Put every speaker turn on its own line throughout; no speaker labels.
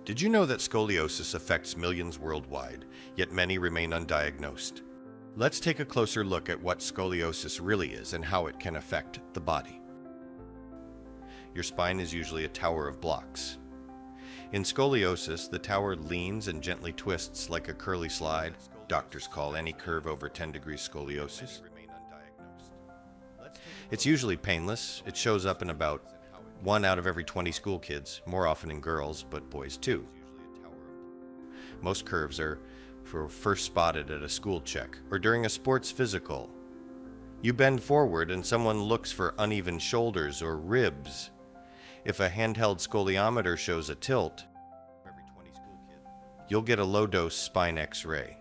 Did you know that scoliosis affects millions worldwide, yet many remain undiagnosed? Let's take a closer look at what scoliosis really is and how it can affect the body. Your spine is usually a tower of blocks. In scoliosis, the tower leans and gently twists like a curly slide. Doctors call any curve over 10 degrees scoliosis. It's usually painless. It shows up in about 1 out of every 20 school kids, more often in girls, but boys too. Most curves are first spotted at a school check or during a sports physical. You bend forward and someone looks for uneven shoulders or ribs. If a handheld scoliometer shows a tilt, you'll get a low-dose spine X-ray.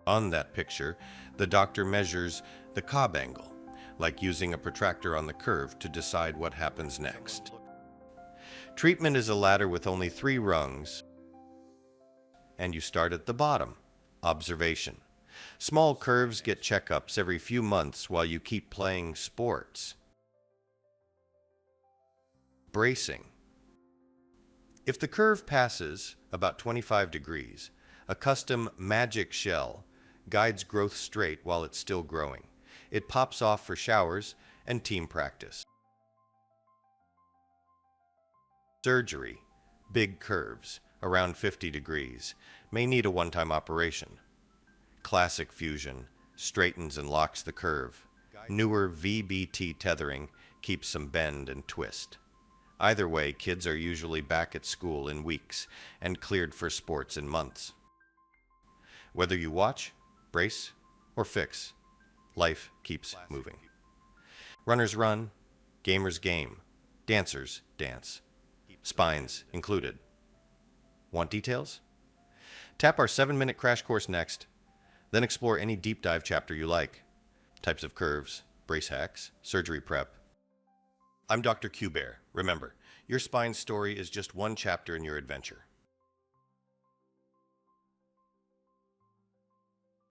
On that picture, the doctor measures the Cobb angle, like using a protractor on the curve to decide what happens next. Treatment is a ladder with only 3 rungs, and you start at the bottom. Observation. Small curves get checkups every few months while you keep playing sports. Bracing. If the curve passes about 25 degrees, a custom magic shell guides growth straight while it's still growing. It pops off for showers and team practice. Surgery. Big curves, around 50 degrees, may need a one-time operation. Classic fusion straightens and locks the curve. Newer VBT tethering keeps some bend and twist. Either way, kids are usually back at school in weeks and cleared for sports in months. Whether you watch, brace, or fix, life keeps moving. Runners run, gamers game, dancers dance, spines included. Want details? Tap our 7-minute crash course next, then explore any deep dive chapter you like. Types of curves, brace hacks, surgery prep. I'm Dr. QBear. Remember, your spine story is just one chapter in your adventure.